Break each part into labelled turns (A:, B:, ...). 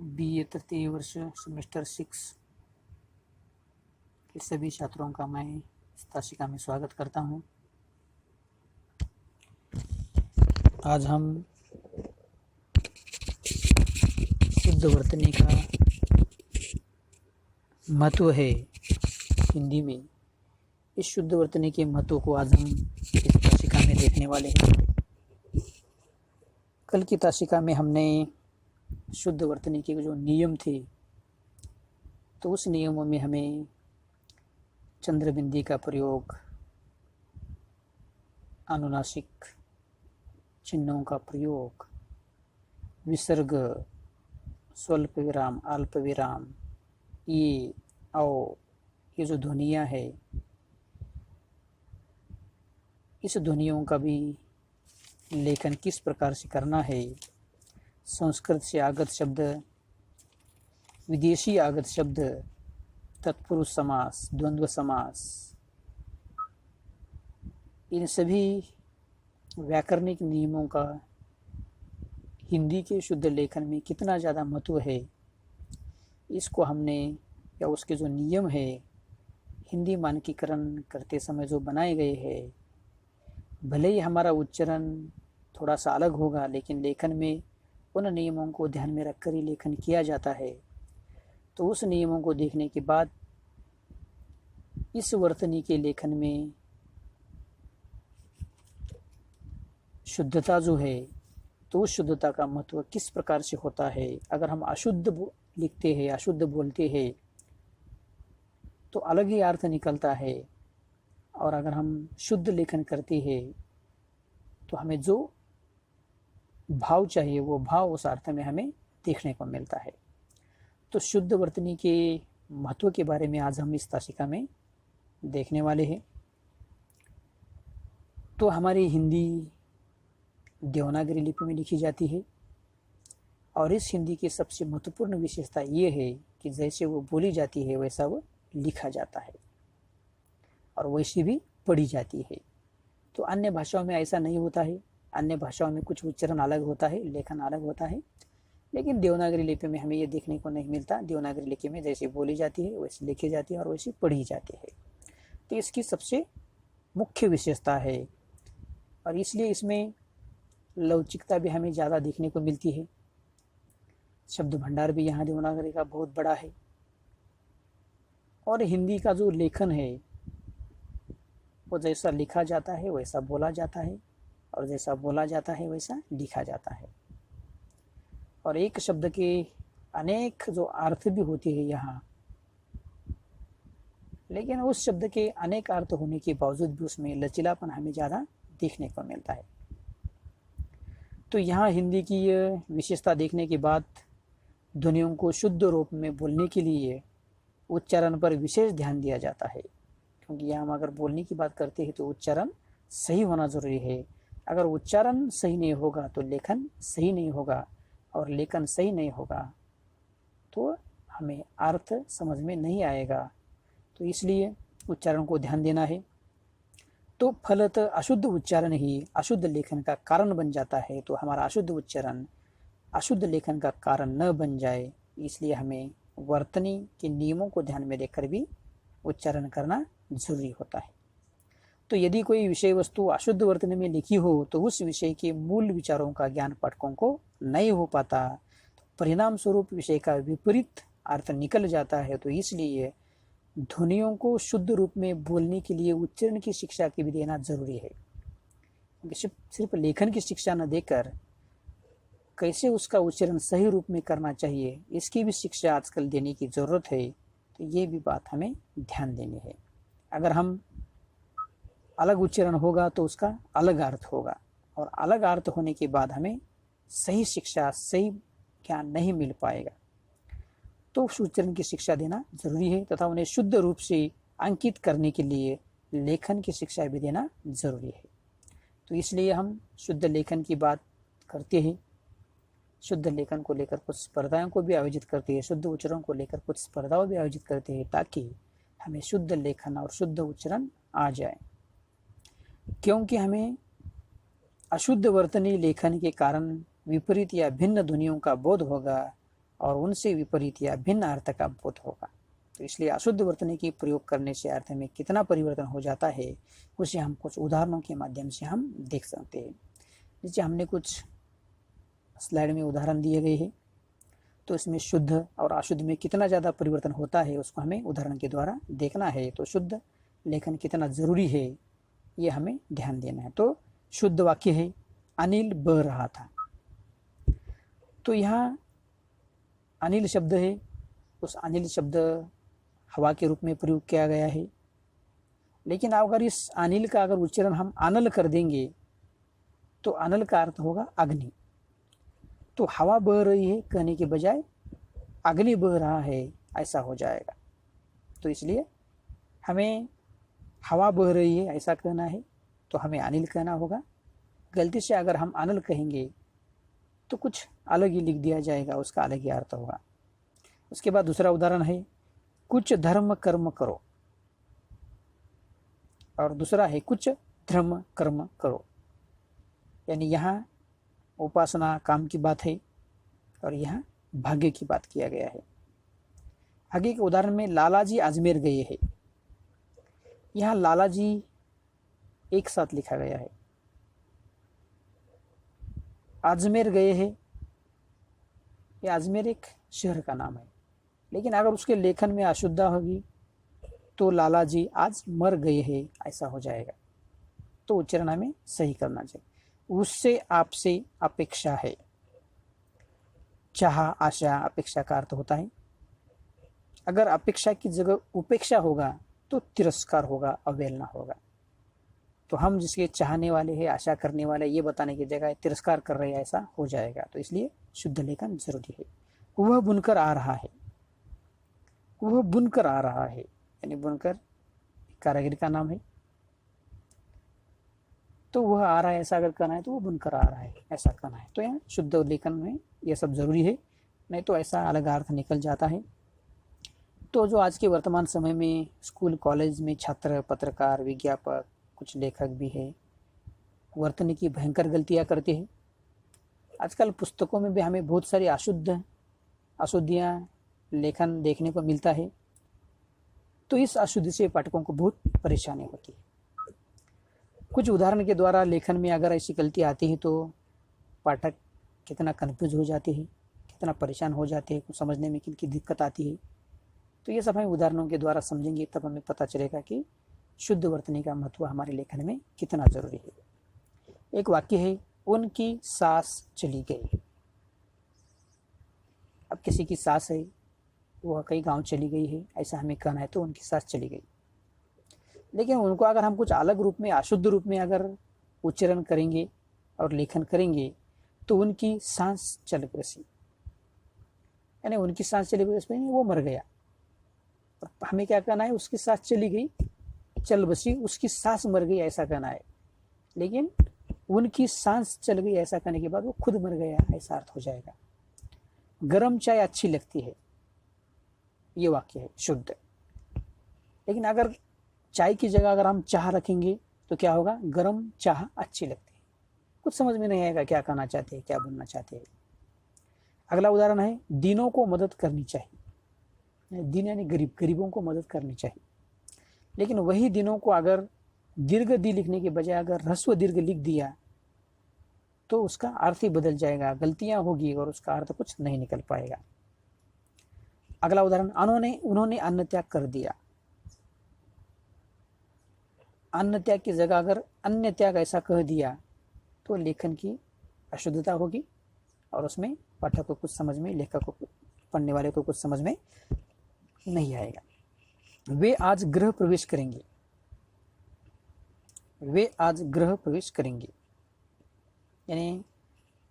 A: BA तृतीय वर्ष semester 6 के सभी छात्रों का मैं इस ताशिका में स्वागत करता हूं। आज हम शुद्ध वर्तनी का महत्व है हिंदी में। इस शुद्ध वर्तनी के महत्व को आज हम इस ताशिका में देखने वाले हैं। कल की ताशिका में हमने शुद्ध वर्तनी के जो नियम थे, तो उस नियमों में हमें चंद्रबिंदी का प्रयोग, अनुनासिक चिन्हों का प्रयोग, विसर्ग, स्वल्प विराम, अल्प विराम, ये औ, ये जो ध्वनियाँ है, इस ध्वनियों का भी लेखन किस प्रकार से करना है। संस्कृत से आगत शब्द, विदेशी आगत शब्द, तत्पुरुष समास, द्वंद्व समास, इन सभी व्याकरणिक नियमों का हिंदी के शुद्ध लेखन में कितना ज़्यादा महत्व है, इसको हमने, या उसके जो नियम है हिंदी मानकीकरण करते समय जो बनाए गए हैं, भले ही हमारा उच्चारण थोड़ा सा अलग होगा, लेकिन लेखन में उन नियमों को ध्यान में रखकर ही लेखन किया जाता है। तो उस नियमों को देखने के बाद इस वर्तनी के लेखन में शुद्धता जो है, तो उस शुद्धता का महत्व किस प्रकार से होता है। अगर हम अशुद्ध लिखते हैं, अशुद्ध बोलते हैं, तो अलग ही अर्थ निकलता है, और अगर हम शुद्ध लेखन करते हैं तो हमें जो भाव चाहिए वो भाव उस अर्थ में हमें देखने को मिलता है। तो शुद्ध वर्तनी के महत्व के बारे में आज हम इस ताशिका में देखने वाले हैं। तो हमारी हिंदी देवनागरी लिपि में लिखी जाती है, और इस हिंदी की सबसे महत्वपूर्ण विशेषता ये है कि जैसे वो बोली जाती है वैसा वो लिखा जाता है, और वैसी भी पढ़ी जाती है। तो अन्य भाषाओं में ऐसा नहीं होता है। अन्य भाषाओं में कुछ उच्चारण अलग होता है, लेखन अलग होता है, लेकिन देवनागरी लिपि में हमें ये देखने को नहीं मिलता। देवनागरी लिपि में जैसे बोली जाती है वैसे लिखी जाती है और वैसे पढ़ी जाती है। तो इसकी सबसे मुख्य विशेषता है, और इसलिए इसमें लवचिकता भी हमें ज़्यादा देखने को मिलती है। शब्द भंडार भी यहाँ देवनागरी का बहुत बड़ा है, और हिंदी का जो लेखन है वो जैसा लिखा जाता है वैसा बोला जाता है, और जैसा बोला जाता है वैसा लिखा जाता है। और एक शब्द के अनेक जो अर्थ भी होते हैं यहाँ, लेकिन उस शब्द के अनेक अर्थ होने के बावजूद भी उसमें लचीलापन हमें ज़्यादा देखने को मिलता है। तो यहाँ हिंदी की ये विशेषता देखने के बाद ध्वनियों को शुद्ध रूप में बोलने के लिए उच्चारण पर विशेष ध्यान दिया जाता है, क्योंकि यहाँ हम अगर बोलने की बात करते हैं तो उच्चारण सही होना जरूरी है। अगर उच्चारण सही नहीं होगा तो लेखन सही नहीं होगा, और लेखन सही नहीं होगा तो हमें अर्थ समझ में नहीं आएगा। तो इसलिए उच्चारण को ध्यान देना है। तो फलतः अशुद्ध उच्चारण ही अशुद्ध लेखन का कारण बन जाता है। तो हमारा अशुद्ध उच्चारण अशुद्ध लेखन का कारण न बन जाए, इसलिए हमें वर्तनी के नियमों को ध्यान में रखकर भी उच्चारण करना जरूरी होता है। तो यदि कोई विषय वस्तु अशुद्ध वर्तनी में लिखी हो तो उस विषय के मूल विचारों का ज्ञान पाठकों को नहीं हो पाता, तो परिणाम स्वरूप विषय का विपरीत अर्थ निकल जाता है। तो इसलिए ध्वनियों को शुद्ध रूप में बोलने के लिए उच्चारण की शिक्षा की भी देना जरूरी है, क्योंकि सिर्फ लेखन की शिक्षा न देकर कैसे उसका उच्चारण सही रूप में करना चाहिए, इसकी भी शिक्षा आजकल देने की जरूरत है। तो ये भी बात हमें ध्यान देनी है। अगर हम अलग उच्चारण होगा तो उसका अलग अर्थ होगा, और अलग अर्थ होने के बाद हमें सही शिक्षा, सही ज्ञान नहीं मिल पाएगा। तो उस उच्चारण की शिक्षा देना जरूरी है, तथा उन्हें शुद्ध रूप से अंकित करने के लिए लेखन की शिक्षा भी देना जरूरी है। तो इसलिए हम शुद्ध लेखन की बात करते हैं। शुद्ध लेखन को लेकर कुछ स्पर्धाओं को भी आयोजित करते हैं, शुद्ध उच्चारण को लेकर कुछ स्पर्धाओं भी आयोजित करते हैं, ताकि हमें शुद्ध लेखन और शुद्ध उच्चारण आ जाए। क्योंकि हमें अशुद्ध वर्तनी लेखन के कारण विपरीत या भिन्न ध्वनियों का बोध होगा, और उनसे विपरीत या भिन्न अर्थ का बोध होगा। तो इसलिए अशुद्ध वर्तनी की प्रयोग करने से अर्थ में कितना परिवर्तन हो जाता है उसे हम कुछ उदाहरणों के माध्यम से हम देख सकते हैं। नीचे हमने कुछ स्लाइड में उदाहरण दिए गए हैं, तो इसमें शुद्ध और अशुद्ध में कितना ज़्यादा परिवर्तन होता है उसको हमें उदाहरण के द्वारा देखना है। तो शुद्ध लेखन कितना ज़रूरी है ये हमें ध्यान देना है। तो शुद्ध वाक्य है अनिल बह रहा था। तो यहाँ अनिल शब्द है, उस अनिल शब्द हवा के रूप में प्रयोग किया गया है, लेकिन अगर इस अनिल का अगर उच्चारण हम अनल कर देंगे तो अनल का अर्थ होगा अग्नि। तो हवा बह रही है कहने के बजाय अग्नि बह रहा है ऐसा हो जाएगा। तो इसलिए हमें हवा बह रही है ऐसा कहना है तो हमें अनिल कहना होगा। गलती से अगर हम अनल कहेंगे तो कुछ अलग ही लिख दिया जाएगा, उसका अलग ही अर्थ होगा। उसके बाद दूसरा उदाहरण है कुछ धर्म कर्म करो, और दूसरा है कुछ धर्म कर्म करो। यानी यहाँ उपासना काम की बात है और यहाँ भाग्य की बात किया गया है। आगे के उदाहरण में लालाजी अजमेर गए हैं। यहाँ लालाजी एक साथ लिखा गया है, अजमेर गए हैं, ये अजमेर एक शहर का नाम है, लेकिन अगर उसके लेखन में अशुद्धता होगी तो लालाजी आज मर गए हैं ऐसा हो जाएगा। तो उच्चारण हमें सही करना चाहिए। उससे आपसे अपेक्षा है, चाह आशा अपेक्षा का अर्थ होता है। अगर अपेक्षा की जगह उपेक्षा होगा तो तिरस्कार होगा, अवहेलना होगा। तो हम जिसके चाहने वाले हैं, आशा करने वाले, ये बताने की जगह तिरस्कार कर रहे हैं ऐसा हो जाएगा। तो इसलिए शुद्ध लेखन जरूरी है। वह बुनकर आ रहा है, वह बुनकर आ रहा है, यानी बुनकर कारीगर का नाम है। तो वह आ रहा है ऐसा अगर कहना है तो वो बुनकर आ रहा है ऐसा कहना है। तो यहाँ शुद्ध लेखन में ये सब जरूरी है, नहीं तो ऐसा अलग अर्थ निकल जाता है। तो जो आज के वर्तमान समय में स्कूल कॉलेज में छात्र, पत्रकार, विज्ञापक, कुछ लेखक भी है, वर्तनी की भयंकर गलतियाँ करते हैं। आजकल पुस्तकों में भी हमें बहुत सारी अशुद्धियाँ लेखन देखने को मिलता है। तो इस अशुद्धि से पाठकों को बहुत परेशानी होती है। कुछ उदाहरण के द्वारा लेखन में अगर ऐसी गलती आती है तो पाठक कितना कन्फ्यूज हो जाते हैं, कितना परेशान हो जाते हैं, कुछ समझने में किनकी दिक्कत आती है। तो ये सब हम उदाहरणों के द्वारा समझेंगे तब हमें पता चलेगा कि शुद्ध वर्तनी का महत्व हमारे लेखन में कितना जरूरी है। एक वाक्य है उनकी सास चली गई। अब किसी की सास है, वह कई गांव चली गई है ऐसा हमें कहना है तो उनकी सास चली गई। लेकिन उनको अगर हम कुछ अलग रूप में, अशुद्ध रूप में अगर उच्चारण करेंगे और लेखन करेंगे तो उनकी सांस चल बसी, यानी उनकी सांस चली बसी वो मर गया। हमें क्या कहना है, उसकी सांस चली गई, चल बसी, उसकी सांस मर गई ऐसा कहना है। लेकिन उनकी सांस चल गई ऐसा कहने के बाद वो खुद मर गया ऐसा अर्थ हो जाएगा। गरम चाय अच्छी लगती है, ये वाक्य है शुद्ध। लेकिन अगर चाय की जगह अगर हम चाह रखेंगे तो क्या होगा, गरम चाह अच्छी लगती है। कुछ समझ में नहीं आएगा क्या कहना चाहते हैं, क्या बोलना चाहते हैं। अगला उदाहरण है दीनों को मदद करनी चाहिए। दीन यानी गरीबों को मदद करनी चाहिए। लेकिन वही दिनों को अगर दीर्घ दी लिखने के बजाय अगर ह्रस्व दीर्घ लिख दिया तो उसका अर्थ ही बदल जाएगा, गलतियां होगी और उसका अर्थ कुछ नहीं निकल पाएगा। अगला उदाहरण उन्होंने अन्न त्याग कर दिया। अन्न त्याग की जगह अगर अन्य त्याग ऐसा कह दिया तो लेखन की अशुद्धता होगी और उसमें पाठक को कुछ समझ में, लेखक को, पढ़ने वाले को कुछ समझ में नहीं आएगा। वे आज गृह प्रवेश करेंगे, वे आज गृह प्रवेश करेंगे, यानी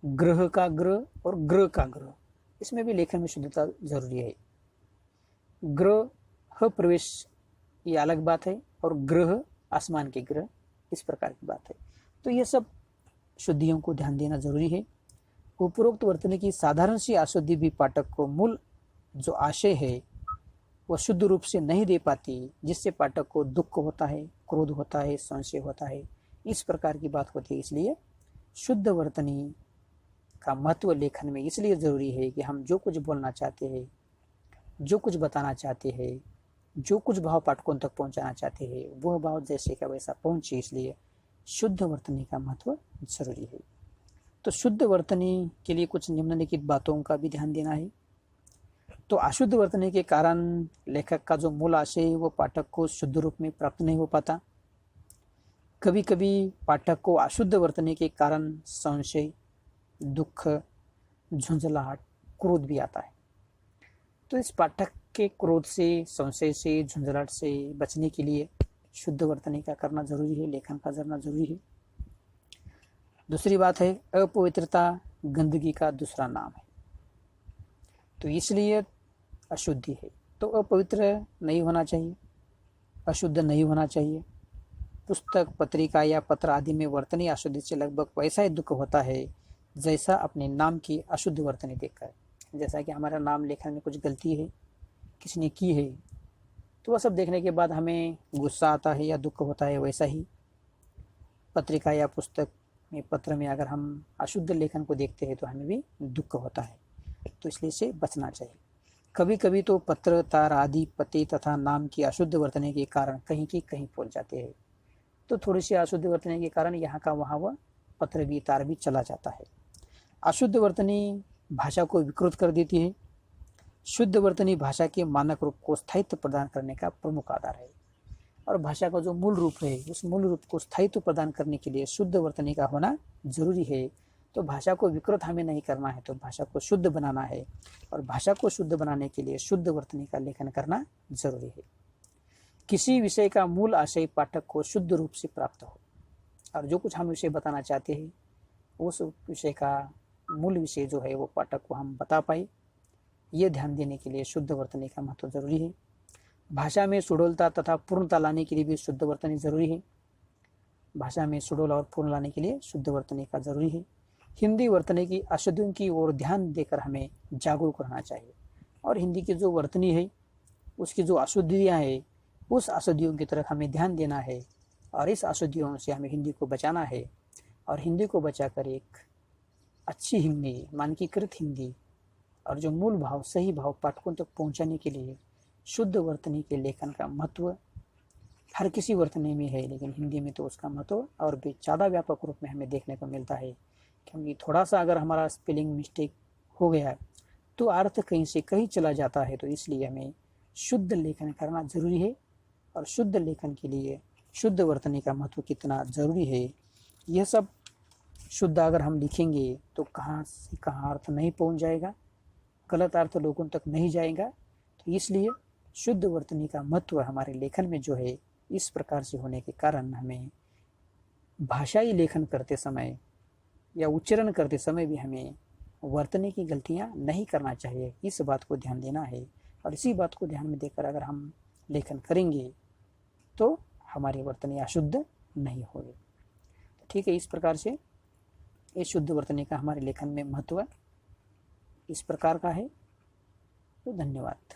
A: ग्रह का ग्रह और ग्रह का ग्रह, इसमें भी लेखन में शुद्धता जरूरी है। ग्रह प्रवेश ये अलग बात है और ग्रह आसमान के ग्रह इस प्रकार की बात है। तो ये सब शुद्धियों को ध्यान देना जरूरी है। उपरोक्त वर्तनी की साधारण सी अशुद्धि भी पाठक को मूल जो आशय है वह शुद्ध रूप से नहीं दे पाती, जिससे पाठक को दुख होता है, क्रोध होता है, संशय होता है, इस प्रकार की बात होती है। इसलिए शुद्ध वर्तनी का महत्व लेखन में इसलिए ज़रूरी है कि हम जो कुछ बोलना चाहते हैं, जो कुछ बताना चाहते हैं, जो कुछ भाव पाठकों तक पहुंचाना चाहते हैं, वह भाव जैसे का वैसा पहुंचे, इसलिए शुद्ध वर्तनी का महत्व जरूरी है। तो शुद्ध वर्तनी के लिए कुछ निम्नलिखित बातों का भी ध्यान देना है। तो अशुद्ध वर्तनी के कारण लेखक का जो मूल आशय है वो पाठक को शुद्ध रूप में प्राप्त नहीं हो पाता। कभी कभी पाठक को अशुद्ध वर्तनी के कारण संशय, दुख, झुंझलाहट, क्रोध भी आता है। तो इस पाठक के क्रोध से, संशय से, झुंझलाहट से बचने के लिए शुद्ध वर्तनी का करना जरूरी है, लेखन का करना जरूरी है। दूसरी बात है, अपवित्रता गंदगी का दूसरा नाम है, तो इसलिए अशुद्धि है। तो अपवित्र नहीं होना चाहिए, अशुद्ध नहीं होना चाहिए। पुस्तक, पत्रिका या पत्र आदि में वर्तनी अशुद्धि से लगभग वैसा ही दुख होता है जैसा अपने नाम की अशुद्ध वर्तनी देखकर। जैसा कि हमारा नाम लेखन में कुछ गलती है, किसी ने की है, तो वह सब देखने के बाद हमें गुस्सा आता है या दुख होता है, वैसा ही पत्रिका या पुस्तक में, पत्र में अगर हम अशुद्ध लेखन को देखते हैं तो हमें भी दुख होता है। तो इसलिए से बचना चाहिए। कभी कभी तो पत्र, तार आदि पते तथा नाम की अशुद्ध वर्तने के कारण कहीं की कहीं पहुंच जाते हैं। तो थोड़ी सी अशुद्ध वर्तने के कारण यहाँ का वहाँ वह पत्र भी, तार भी चला जाता है। अशुद्ध वर्तनी भाषा को विकृत कर देती है। शुद्ध वर्तनी भाषा के मानक रूप को स्थायित्व प्रदान करने का प्रमुख आधार है। और भाषा का जो मूल रूप है, उस मूल रूप को स्थायित्व प्रदान करने के लिए शुद्ध वर्तनी का होना जरूरी है। तो भाषा को विकृत हमें नहीं करना है, तो भाषा को शुद्ध बनाना है, और भाषा को शुद्ध बनाने के लिए शुद्ध वर्तनी का लेखन करना जरूरी है। किसी विषय का मूल आशय पाठक को शुद्ध रूप से प्राप्त हो, और जो कुछ हम विषय बताना चाहते हैं उस विषय का मूल विषय जो है वो पाठक को हम बता पाए, ये ध्यान देने के लिए शुद्ध वर्तनी का महत्व जरूरी है। भाषा में सुडौलता तथा पूर्णता लाने के लिए भी शुद्ध वर्तनी जरूरी है। भाषा में सुडौल और पूर्ण लाने के लिए शुद्ध वर्तनी का जरूरी है। हिंदी वर्तनी की अशुद्धियों की ओर ध्यान देकर हमें जागरूक रहना चाहिए, और हिंदी की जो वर्तनी है उसकी जो अशुद्धियाँ हैं, उस अशुद्धियों की तरफ हमें ध्यान देना है, और इस अशुद्धियों से हमें हिंदी को बचाना है। और हिंदी को बचाकर एक अच्छी हिंदी, मानकीकृत हिंदी, और जो मूल भाव, सही भाव पाठकों तक पहुंचाने के लिए शुद्ध वर्तनी के लेखन का महत्व हर किसी वर्तनी में है, लेकिन हिंदी में तो उसका महत्व और भी ज़्यादा व्यापक रूप में हमें देखने को मिलता है। क्योंकि थोड़ा सा अगर हमारा स्पेलिंग मिस्टेक हो गया तो अर्थ कहीं से कहीं चला जाता है। तो इसलिए हमें शुद्ध लेखन करना जरूरी है, और शुद्ध लेखन के लिए शुद्ध वर्तनी का महत्व कितना जरूरी है, यह सब शुद्ध अगर हम लिखेंगे तो कहाँ से कहाँ अर्थ नहीं पहुँच जाएगा, गलत अर्थ लोगों तक नहीं जाएगा। तो इसलिए शुद्ध वर्तनी का महत्व हमारे लेखन में जो है, इस प्रकार से होने के कारण हमें भाषाई लेखन करते समय या उच्चारण करते समय भी हमें वर्तनी की गलतियां नहीं करना चाहिए। इस बात को ध्यान देना है, और इसी बात को ध्यान में देकर अगर हम लेखन करेंगे तो हमारी वर्तनी अशुद्ध नहीं होगी। ठीक है, इस प्रकार से ये शुद्ध वर्तनी का हमारे लेखन में महत्व इस प्रकार का है। तो धन्यवाद।